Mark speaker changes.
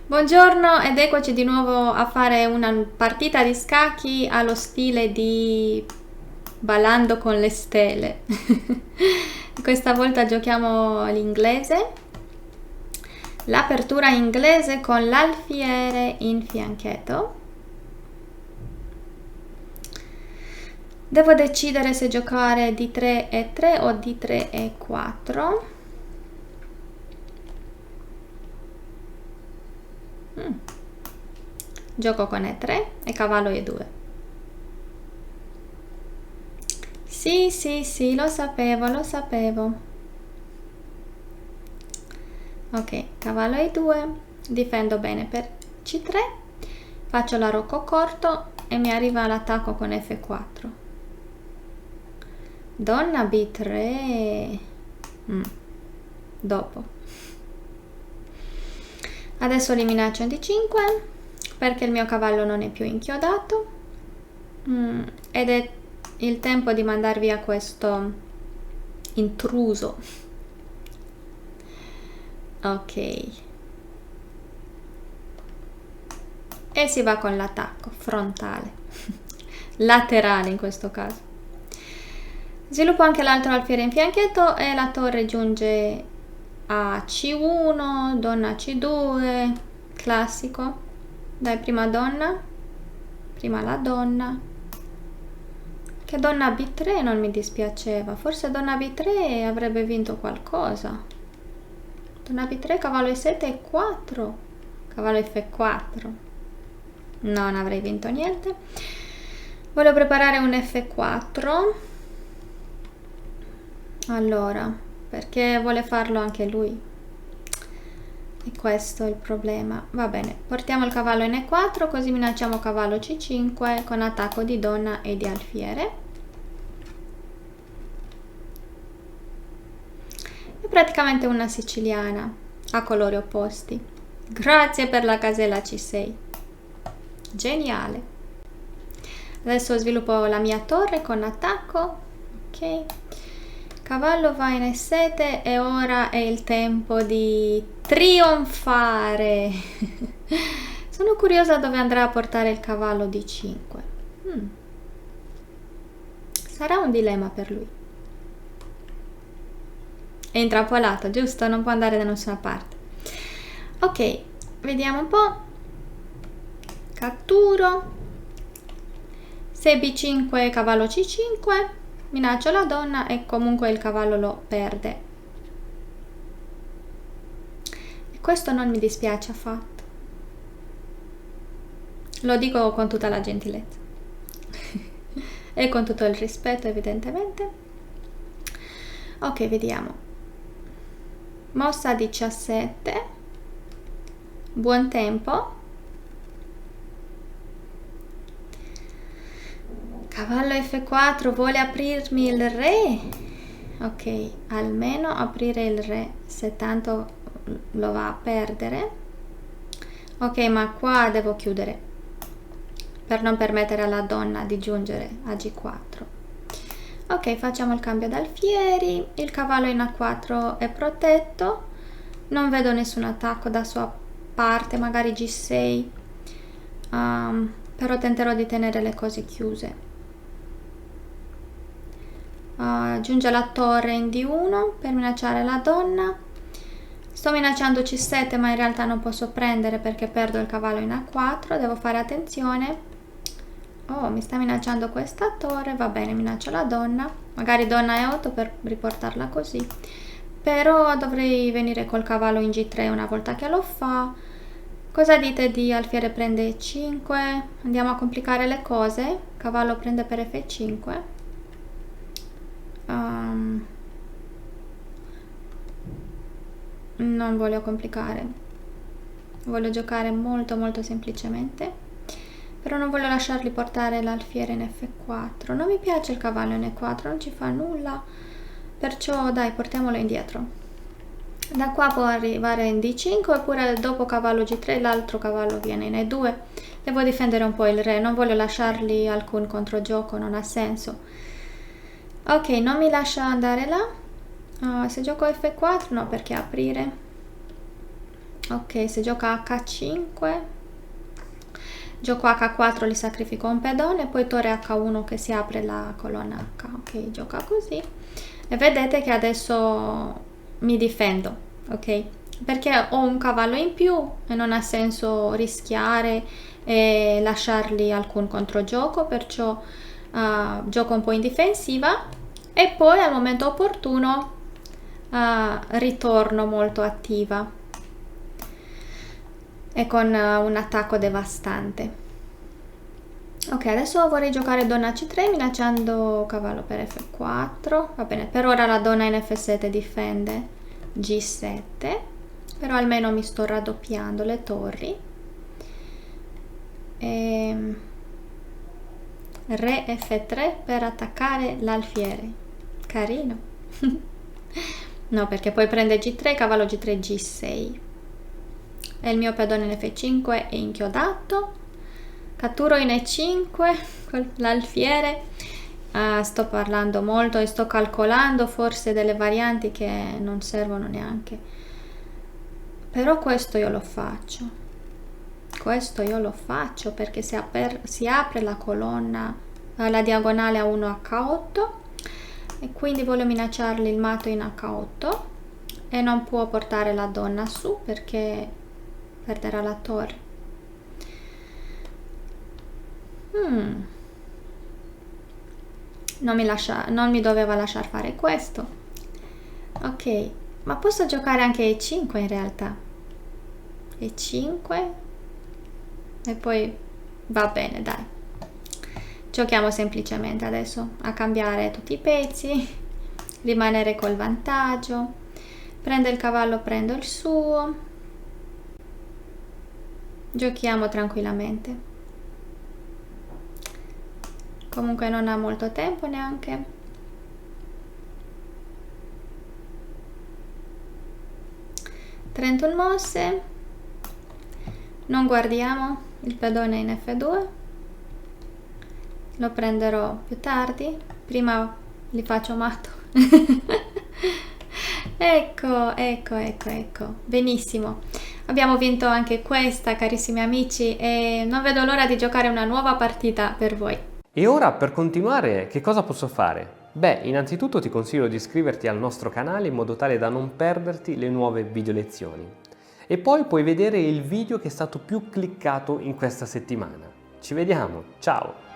Speaker 1: Buongiorno ed eccoci di nuovo a fare una partita di scacchi allo stile di Ballando con le stelle. Questa volta giochiamo l'inglese, l'apertura inglese con l'alfiere in fianchetto. Devo decidere se giocare D3 e 3 o D3 e 4. Gioco con E3 e cavallo E2. Sì, lo sapevo. Ok, cavallo E2, difendo bene per C3, faccio la rocco corto e mi arriva l'attacco con F4. Donna B3. Dopo. Adesso li minaccio in D5 perché il mio cavallo non è più inchiodato ed è il tempo di mandar via questo intruso. Ok, e si va con l'attacco frontale laterale in questo caso. Sviluppo anche l'altro alfiere in fianchetto e la torre giunge a C1, donna C2, classico. Dai, prima donna, prima la donna. Che donna B3 non mi dispiaceva, forse donna B3 avrebbe vinto qualcosa. Donna B3, cavallo E7 e 4, cavallo F4. Non avrei vinto niente. Voglio preparare un F4. Allora, perché vuole farlo anche lui? E questo è il problema. Va bene, portiamo il cavallo in E4, così minacciamo cavallo C5 con attacco di donna e di alfiere. È praticamente una siciliana a colori opposti. Grazie per la casella C6. Geniale. Adesso sviluppo la mia torre con attacco. Ok. Cavallo va in E7 e ora è il tempo di trionfare. Sono curiosa dove andrà a portare il cavallo D5. Sarà un dilemma per lui. È intrappolato, giusto? Non può andare da nessuna parte. Ok, vediamo un po'. Catturo. Se B5, cavallo C5. Minaccio la donna e comunque il cavallo lo perde. E questo non mi dispiace affatto. Lo dico con tutta la gentilezza. E con tutto il rispetto, evidentemente. Ok, vediamo. Mossa 17. Buon tempo. Cavallo F4 vuole aprirmi il re. Ok, almeno aprire il re, se tanto lo va a perdere. Ok, ma qua devo chiudere per non permettere alla donna di giungere a G4. Ok, facciamo il cambio d'alfieri. Il cavallo in A4 è protetto. Non vedo nessun attacco da sua parte, magari G6. Però tenterò di tenere le cose chiuse. Giunge la torre in D1 per minacciare la donna. Sto minacciando C7 ma in realtà non posso prendere perché perdo il cavallo in A4. Devo fare attenzione. Oh, mi sta minacciando questa torre. Va bene, minaccio la donna. Magari donna E8 per riportarla così. Però dovrei venire col cavallo in G3 una volta che lo fa. Cosa dite di alfiere prende E5? Andiamo a complicare le cose. Cavallo prende per F5. Non voglio complicare, voglio giocare molto semplicemente, però non voglio lasciargli portare l'alfiere in F4. Non mi piace il cavallo in E4, non ci fa nulla, perciò dai, portiamolo indietro. Da qua può arrivare in D5 oppure dopo cavallo G3 l'altro cavallo viene in E2. Devo difendere un po' il re, non voglio lasciargli alcun controgioco, non ha senso. Ok, non mi lascia andare là. Se gioco F4 no, perché aprire? Ok, se gioca H5, gioco H4, li sacrifico un pedone, poi torre H1 che si apre la colonna H. Ok, gioca così. E vedete che adesso mi difendo, ok? Perché ho un cavallo in più e non ha senso rischiare e lasciargli alcun controgioco, perciò gioco un po' in difensiva e poi al momento opportuno ritorno molto attiva e con un attacco devastante. Ok, adesso vorrei giocare donna C3 minacciando cavallo per F4. Va bene, per ora la donna in F7 difende G7, però almeno mi sto raddoppiando le torri. Re F3 per attaccare l'alfiere. Carino. No, perché poi prende G3, cavallo G3, G6. E il mio pedone in F5 è inchiodato. Catturo in E5 con l'alfiere. Sto parlando molto e sto calcolando forse delle varianti che non servono neanche. Però questo io lo faccio. Questo io lo faccio perché si apre la colonna, la diagonale a 1 H8 e quindi voglio minacciargli il matto in H8 e non può portare la donna su perché perderà la torre. Non mi doveva lasciar fare questo. Ok, ma posso giocare anche E5 in realtà. E5 e poi va bene, dai. Giochiamo semplicemente adesso a cambiare tutti i pezzi, rimanere col vantaggio. Prendo il cavallo, prendo il suo. Giochiamo tranquillamente. Comunque non ha molto tempo neanche. ...31 mosse. Non guardiamo il pedone in F2. Lo prenderò più tardi. Prima li faccio matto. Ecco. Benissimo. Abbiamo vinto anche questa, carissimi amici, e non vedo l'ora di giocare una nuova partita per voi.
Speaker 2: E ora, per continuare, che cosa posso fare? Beh, innanzitutto ti consiglio di iscriverti al nostro canale in modo tale da non perderti le nuove video lezioni. E poi puoi vedere il video che è stato più cliccato in questa settimana. Ci vediamo, ciao!